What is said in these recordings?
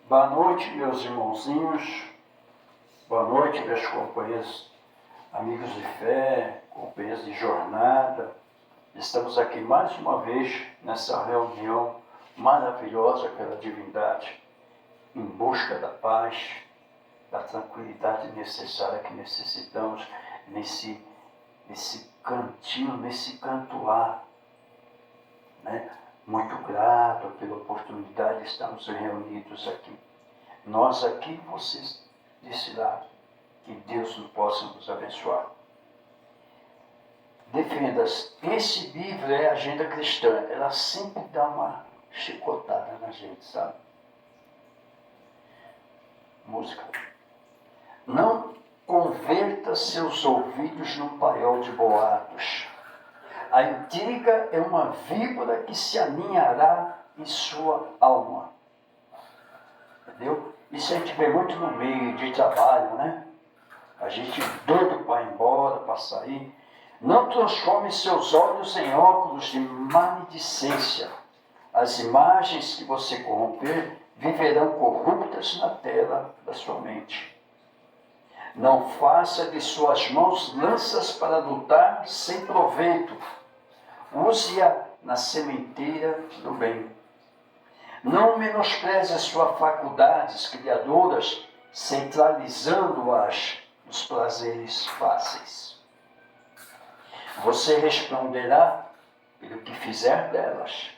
Boa noite, meus irmãozinhos. Boa noite, meus companheiros, amigos de fé, companheiros de jornada. Estamos aqui mais uma vez nessa reunião maravilhosa pela divindade, em busca da paz, da tranquilidade necessária que necessitamos nesse cantinho, nesse cantoar, né? Muito grato pela oportunidade de estarmos reunidos aqui. Nós aqui, vocês desse lado. Que Deus possa nos abençoar. Defenda-se. Esse livro é a agenda cristã. Ela sempre dá uma chicotada na gente, sabe? Música. Não converta seus ouvidos num paiol de boatos. A intriga é uma víbora que se aninhará em sua alma. Entendeu? Isso a gente vê muito no meio de trabalho, né? A gente doido para ir embora, para sair. Não transforme seus olhos em óculos de maledicência. As imagens que você corromper viverão corruptas na tela da sua mente. Não faça de suas mãos lanças para lutar sem proveito. Use-a na sementeira do bem. Não menospreze as suas faculdades criadoras, centralizando-as nos prazeres fáceis. Você responderá pelo que fizer delas.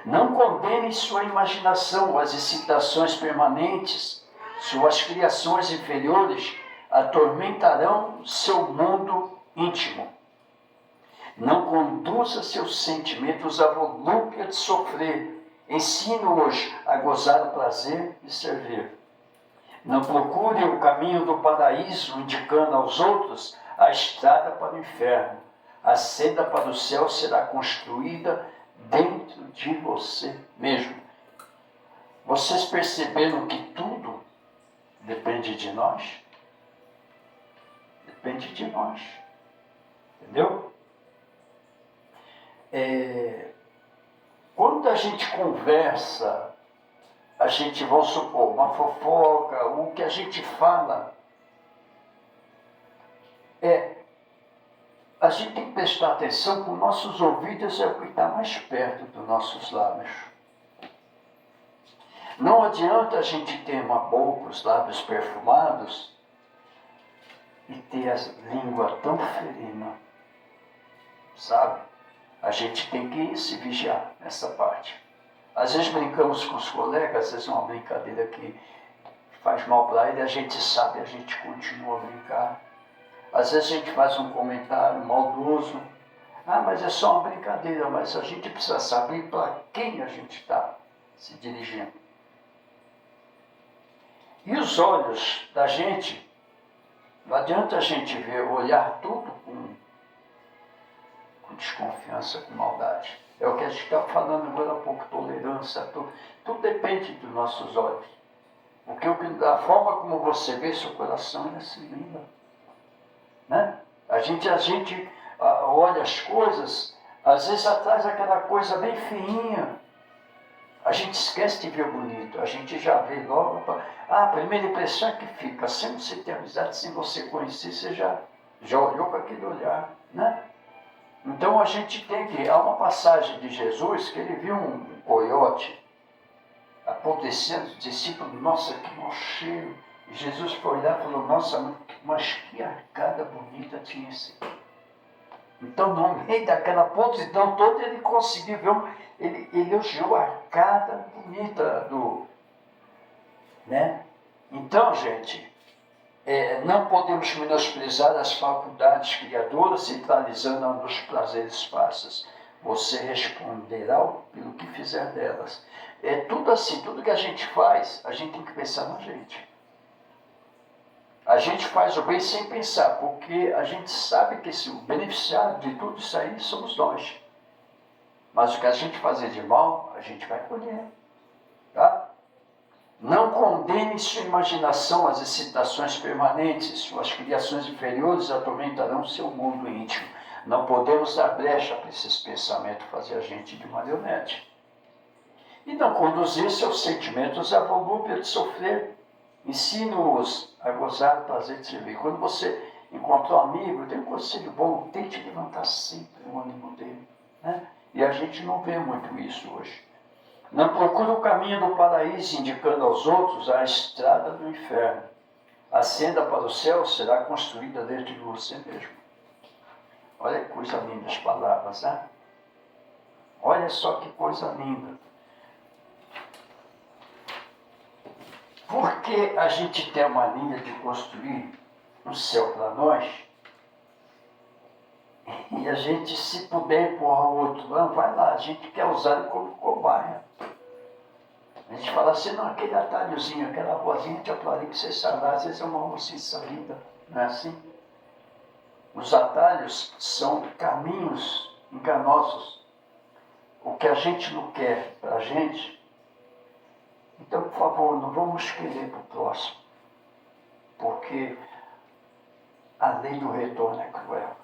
Não condene sua imaginação às excitações permanentes. Suas criações inferiores atormentarão seu mundo íntimo. Não conduza seus sentimentos à volúpia de sofrer. Ensine-os a gozar o prazer de servir. Não procure o caminho do paraíso, indicando aos outros a estrada para o inferno. A senda para o céu será construída dentro de você mesmo. Vocês perceberam que tudo depende de nós? Depende de nós. Entendeu? Quando a gente conversa, a gente, vamos supor, uma fofoca, o que a gente fala, a gente tem que prestar atenção que os nossos ouvidos é o que está mais perto dos nossos lábios. Não adianta a gente ter uma boca, os lábios perfumados, e ter a língua tão ferina, sabe? A gente tem que se vigiar nessa parte. Às vezes brincamos com os colegas, às vezes uma brincadeira que faz mal para ele, a gente sabe, a gente continua a brincar. Às vezes a gente faz um comentário maldoso. Mas é só uma brincadeira, mas a gente precisa saber para quem a gente está se dirigindo. E os olhos da gente, não adianta a gente olhar tudo com desconfiança, com maldade. É o que a gente está falando agora há pouco, tolerância, tudo depende dos nossos olhos. Porque da forma como você vê, seu coração é assim linda. Né? A gente olha as coisas, às vezes atrás aquela coisa bem feinha. A gente esquece de ver o bonito, a gente já vê logo. A primeira impressão é que fica, sem você ter amizade, sem você conhecer, você já olhou com aquele olhar, né? Então a gente tem que... Há uma passagem de Jesus que ele viu um coiote apodrecendo, os discípulos, nossa, que mau cheiro. E Jesus foi olhar e falou, nossa, mas que arcada bonita tinha esse. Então, no meio daquela podridão toda, ele conseguiu ver, ele elogiou a arcada bonita do... Né? Então, gente, não podemos menosprezar as faculdades criadoras, centralizando nos prazeres fáceis. Você responderá pelo que fizer delas. É tudo assim, tudo que a gente faz, a gente tem que pensar na gente. A gente faz o bem sem pensar, porque a gente sabe que o beneficiário de tudo isso aí somos nós. Mas o que a gente fazer de mal, a gente vai colher. Tá? Não condene sua imaginação às excitações permanentes. Suas criações inferiores atormentarão seu mundo íntimo. Não podemos dar brecha para esses pensamentos, fazer a gente de marionete. e não conduzir seus sentimentos à volúpia de sofrer. Ensine-os a gozar o prazer de servir. Quando você encontra um amigo, tem um conselho bom, tente levantar sempre o ânimo dele. Né? E a gente não vê muito isso hoje. Não procure o caminho do paraíso, indicando aos outros a estrada do inferno. A senda para o céu será construída dentro de você mesmo. Olha que coisa linda as palavras, né? Olha só que coisa linda. Por que a gente tem uma linha de construir um céu para nós e a gente, se puder empurrar o outro, não, vai lá, a gente quer usar ele como cobaia. A gente fala assim, não, aquele atalhozinho, aquela ruazinha que eu falei que você sabe, às vezes é uma mocinha salida, não é assim? Os atalhos são caminhos enganosos. O que a gente não quer para a gente, então, por favor, não vamos querer para o próximo, porque a lei do retorno é cruel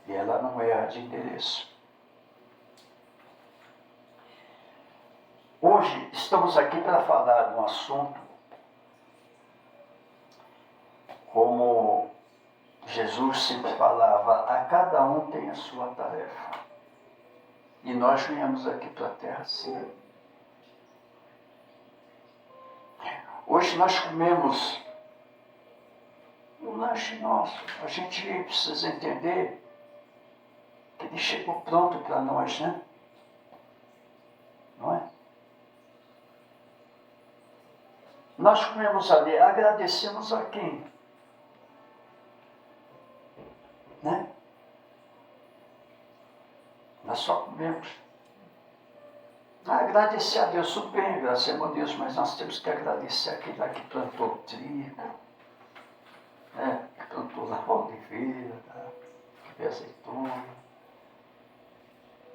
e ela não erra de endereço. Hoje estamos aqui para falar de um assunto como Jesus sempre falava, a cada um tem a sua tarefa. E nós viemos aqui para a terra assim. Hoje nós comemos um lanche nosso. A gente precisa entender que ele chegou pronto para nós, né? Não é? Nós comemos ali, agradecemos a quem? Né? Nós só comemos. Agradecer a Deus, tudo bem, agradecemos a Deus, mas nós temos que agradecer aquele lá que plantou o trigo, né? Que plantou lá a oliveira, que fez azeitona,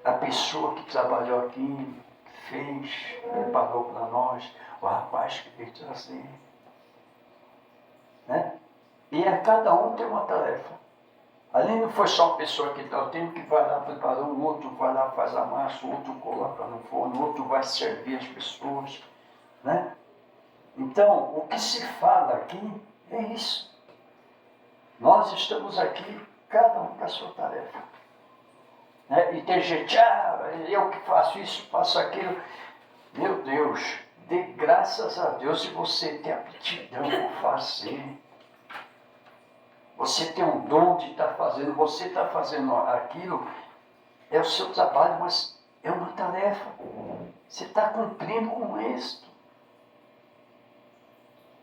a pessoa que trabalhou aqui, que fez, preparou para nós, o rapaz que veio trazer. Né? E a cada um tem uma tarefa. Ali não foi só uma pessoa que está o tempo que vai lá preparar, o outro vai lá faz a massa, o outro coloca no forno, o outro vai servir as pessoas. Né? Então, o que se fala aqui é isso. Nós estamos aqui, cada um com a sua tarefa. Né? E tem gente, eu que faço isso, faço aquilo. Meu Deus, dê graças a Deus se você tem aptidão por fazer. Você tem um dom de estar fazendo, você está fazendo aquilo, é o seu trabalho, mas é uma tarefa. Você está cumprindo com êxito.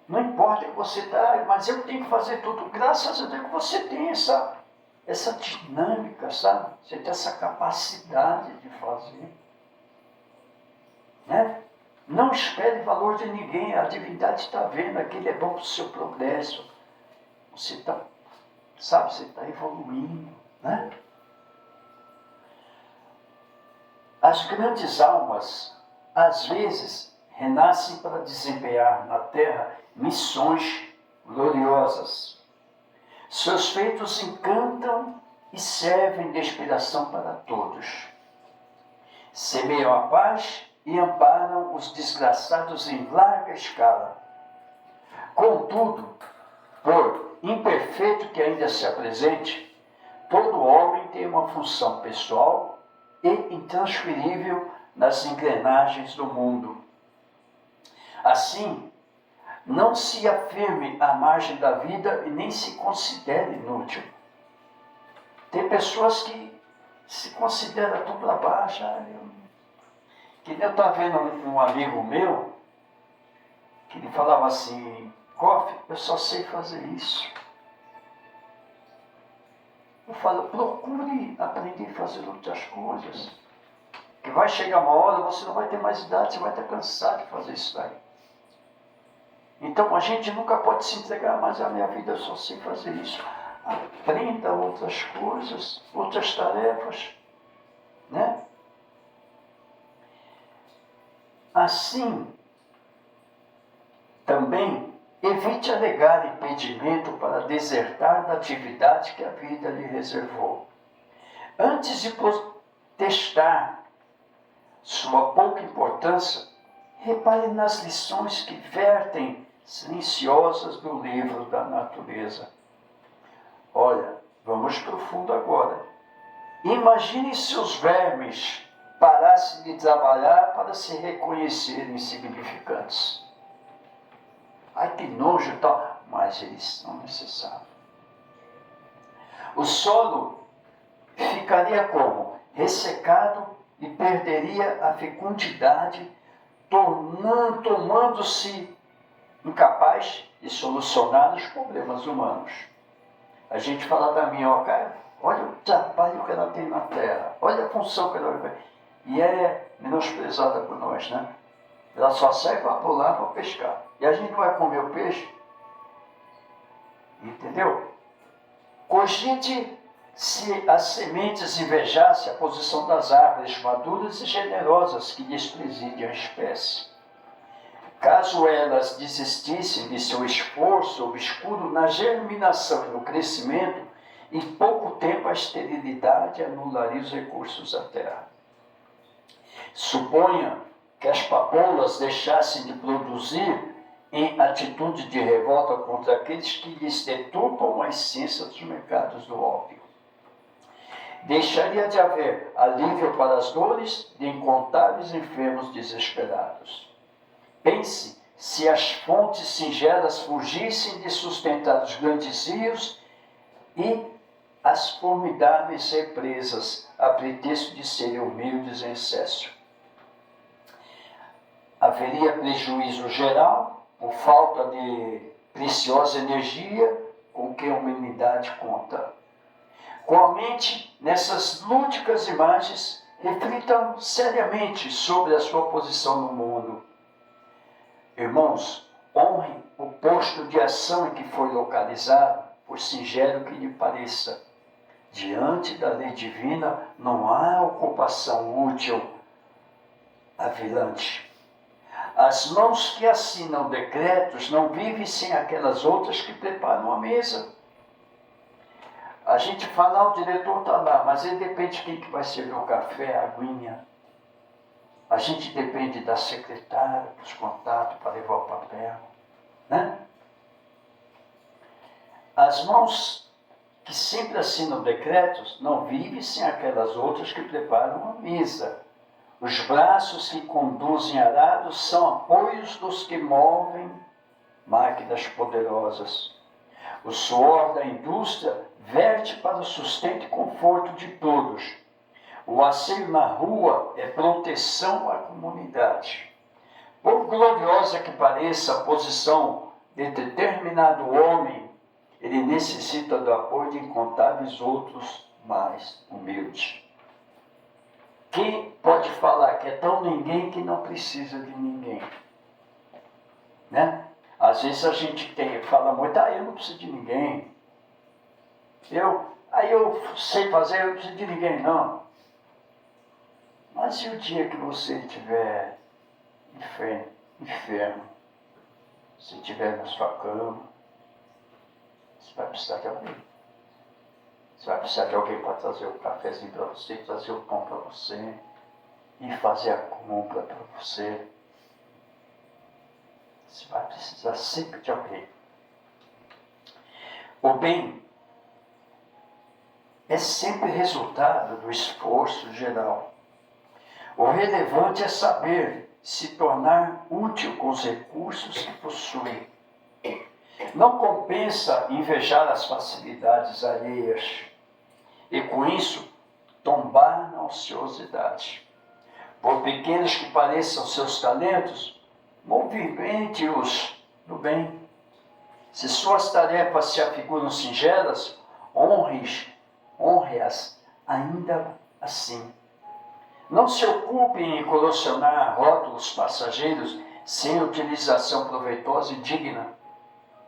Não importa que você está, mas eu tenho que fazer tudo. Graças a Deus que você tem essa dinâmica, sabe? Você tem essa capacidade de fazer. Né? Não espere valor de ninguém, a divindade está vendo, aquilo é bom para o seu progresso. Você está, sabe, você está evoluindo, né? As grandes almas, às vezes, renascem para desempenhar na Terra missões gloriosas. Seus feitos encantam e servem de inspiração para todos. Semeiam a paz e amparam os desgraçados em larga escala. Contudo, por imperfeito que ainda se apresente, todo homem tem uma função pessoal e intransferível nas engrenagens do mundo. Assim, não se afirme à margem da vida e nem se considere inútil. Tem pessoas que se consideram tudo para baixo. Que eu estava vendo um amigo meu, que ele falava assim, Koff, eu só sei fazer isso. Eu falo, procure aprender a fazer outras coisas. Que vai chegar uma hora, você não vai ter mais idade, você vai estar cansado de fazer isso daí. Então a gente nunca pode se entregar, mas a minha vida eu só sei fazer isso. Aprenda outras coisas, outras tarefas. Né? Assim, também, evite alegar impedimento para desertar da atividade que a vida lhe reservou. Antes de protestar sua pouca importância, repare nas lições que vertem silenciosas do livro da natureza. Olha, vamos profundo agora. Imagine se os vermes parassem de trabalhar para se reconhecerem insignificantes. Ai, que nojo e tal, mas eles são necessários. O solo ficaria como? Ressecado e perderia a fecundidade, tomando-se incapaz de solucionar os problemas humanos. A gente fala da minhoca, olha o trabalho que ela tem na terra, olha a função que ela tem. E é menosprezada por nós, né? Ela só serve para pular, para pescar. E a gente não vai comer o peixe. Entendeu? Cogite se as sementes invejassem a posição das árvores maduras e generosas que lhes presidem a espécie. Caso elas desistissem de seu esforço obscuro na germinação e no crescimento, em pouco tempo a esterilidade anularia os recursos da terra. Suponha que as papoulas deixassem de produzir em atitude de revolta contra aqueles que lhes deturpam a essência dos mercados do ópio. Deixaria de haver alívio para as dores de incontáveis enfermos desesperados. Pense se as fontes singelas fugissem de sustentar os grandes rios e as formidáveis represas, a pretexto de serem humildes em excesso. Haveria prejuízo geral por falta de preciosa energia com que a humanidade conta. Com a mente nessas lúdicas imagens, reflitam seriamente sobre a sua posição no mundo. Irmãos, honrem o posto de ação em que foi localizado, por singelo que lhe pareça. Diante da lei divina não há ocupação útil avilante. As mãos que assinam decretos não vivem sem aquelas outras que preparam a mesa. A gente fala, o diretor está lá, mas ele depende de quem que vai servir o café, a aguinha. A gente depende da secretária, dos contatos para levar o papel. Né? As mãos que sempre assinam decretos não vivem sem aquelas outras que preparam a mesa. Os braços que conduzem arados são apoios dos que movem máquinas poderosas. O suor da indústria verte para o sustento e conforto de todos. O asseio na rua é proteção à comunidade. Por gloriosa que pareça a posição de determinado homem, ele necessita do apoio de incontáveis outros mais humildes. Quem pode falar que é tão ninguém que não precisa de ninguém? Né? Às vezes a gente fala muito, eu não preciso de ninguém. Eu sei fazer, eu não preciso de ninguém, não. Mas e o dia que você estiver enfermo, se estiver na sua cama, você vai precisar de alguém. Você vai precisar de alguém para trazer o cafezinho para você, trazer o pão para você, e fazer a compra para você. Você vai precisar sempre de alguém. O bem é sempre resultado do esforço geral. O relevante é saber se tornar útil com os recursos que possui. Não compensa invejar as facilidades alheias e, com isso, tombar na ociosidade. Por pequenos que pareçam seus talentos, movimente-os no bem. Se suas tarefas se afiguram singelas, honre-as ainda assim. Não se ocupem em colecionar rótulos passageiros sem utilização proveitosa e digna.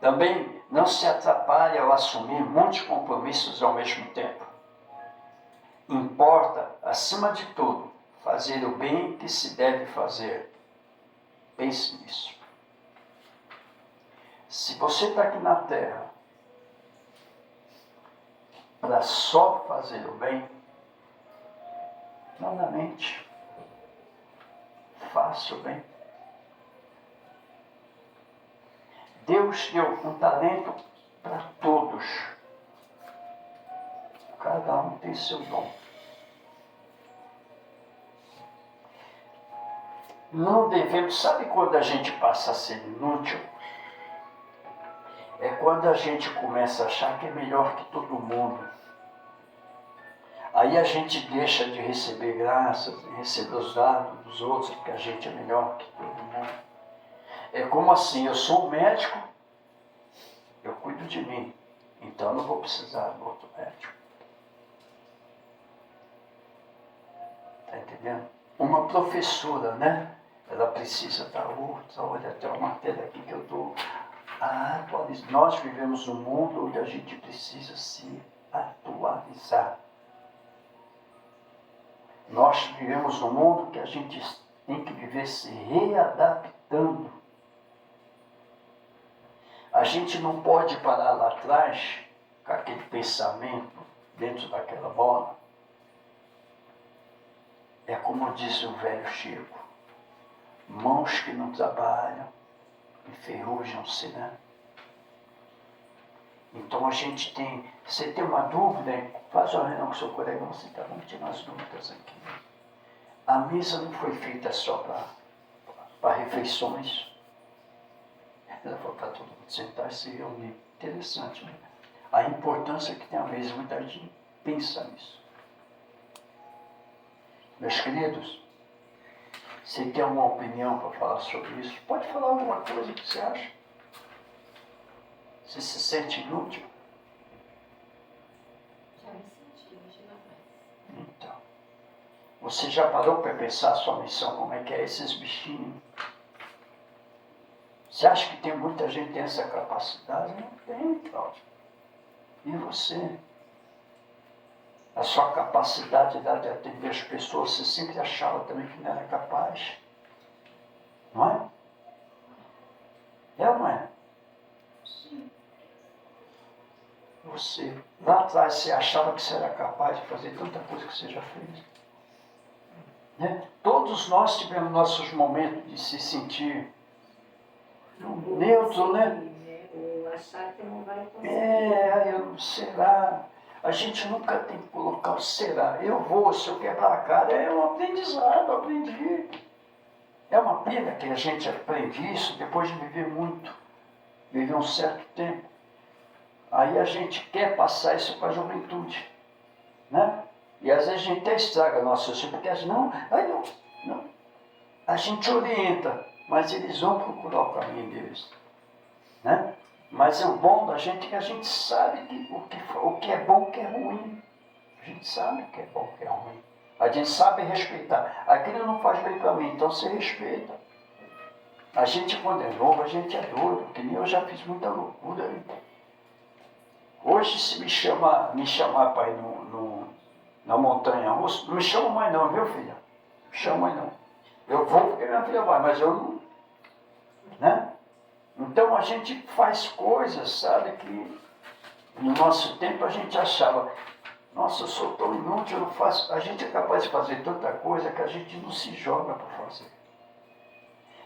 Também não se atrapalhe ao assumir muitos compromissos ao mesmo tempo. Importa, acima de tudo, fazer o bem que se deve fazer. Pense nisso. Se você está aqui na Terra para só fazer o bem, não na mente. fácil, bem. Deus deu um talento para todos. Cada um tem seu dom. Não devemos, sabe quando a gente passa a ser inútil? É quando a gente começa a achar que é melhor que todo mundo. Aí a gente deixa de receber graças, de receber os dados dos outros, porque a gente é melhor que todo mundo. É como assim, eu sou um médico, eu cuido de mim, então eu não vou precisar do outro médico. Está entendendo? Uma professora, né? Ela precisa da outra. Olha, tem uma matéria aqui que eu dou. Nós vivemos num mundo onde a gente precisa se atualizar. Nós vivemos num mundo que a gente tem que viver se readaptando. A gente não pode parar lá atrás com aquele pensamento dentro daquela bola. É como diz o velho Chico, mãos que não trabalham, enferrujam-se, né? Então a gente tem, você tem uma dúvida, faz uma reunião com o seu colega, você está, vamos tirar as dúvidas aqui. A mesa não foi feita só para refeições. Ela foi para todo mundo sentar e se reunir. Interessante, né? A importância que tem a mesa, muita gente pensa nisso. Meus queridos, você tem alguma opinião para falar sobre isso? Pode falar alguma coisa que você acha? Você se sente inútil? Já me senti, hoje não mais. Então, você já parou para pensar a sua missão, como é que é esses bichinhos? Você acha que tem muita gente que tem essa capacidade? Não tem, Cláudio. E você? A sua capacidade de atender as pessoas, você sempre achava também que não era capaz. Não é? É ou não é? Sim. Você, lá atrás, você achava que você era capaz de fazer tanta coisa que você já fez. Né? Todos nós tivemos nossos momentos de se sentir neutro, né? Ou achar que não vai conseguir. Será? A gente nunca tem que colocar o será. Eu vou, se eu quebrar a cara, é um aprendizado, aprendi. É uma pena que a gente aprende isso depois de viver muito, viver um certo tempo. Aí a gente quer passar isso para a juventude, né? E às vezes a gente até estraga nossos filhos, porque não. A gente orienta, mas eles vão procurar o caminho deles, né? Mas o bom da gente é que a gente sabe o que é bom e o que é ruim. A gente sabe o que é bom e o que é ruim. A gente sabe respeitar. Aquilo não faz bem para mim, então você respeita. A gente, quando é novo, a gente é doido, porque nem eu já fiz muita loucura. Hein? Hoje, se me chamar para ir na montanha russa, não me chama mais não, viu, filha? Não me chama mais não. Eu vou porque minha filha vai, mas eu não. Né? Então a gente faz coisas, sabe, que no nosso tempo a gente achava, nossa, eu sou tão inútil, eu não faço. A gente é capaz de fazer tanta coisa que a gente não se joga para fazer.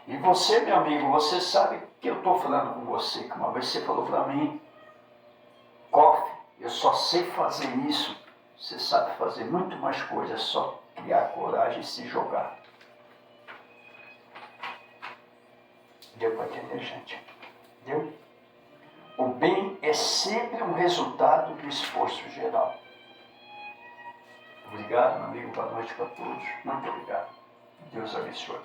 E você, meu amigo, você sabe que eu estou falando com você, que uma vez você falou para mim, Koff, eu só sei fazer isso. Você sabe fazer muito mais coisas, só criar coragem e se jogar. Deu para entender, gente? Deu? O bem é sempre um resultado do esforço geral. Obrigado, meu amigo. Boa noite para todos. Muito obrigado. Deus abençoe.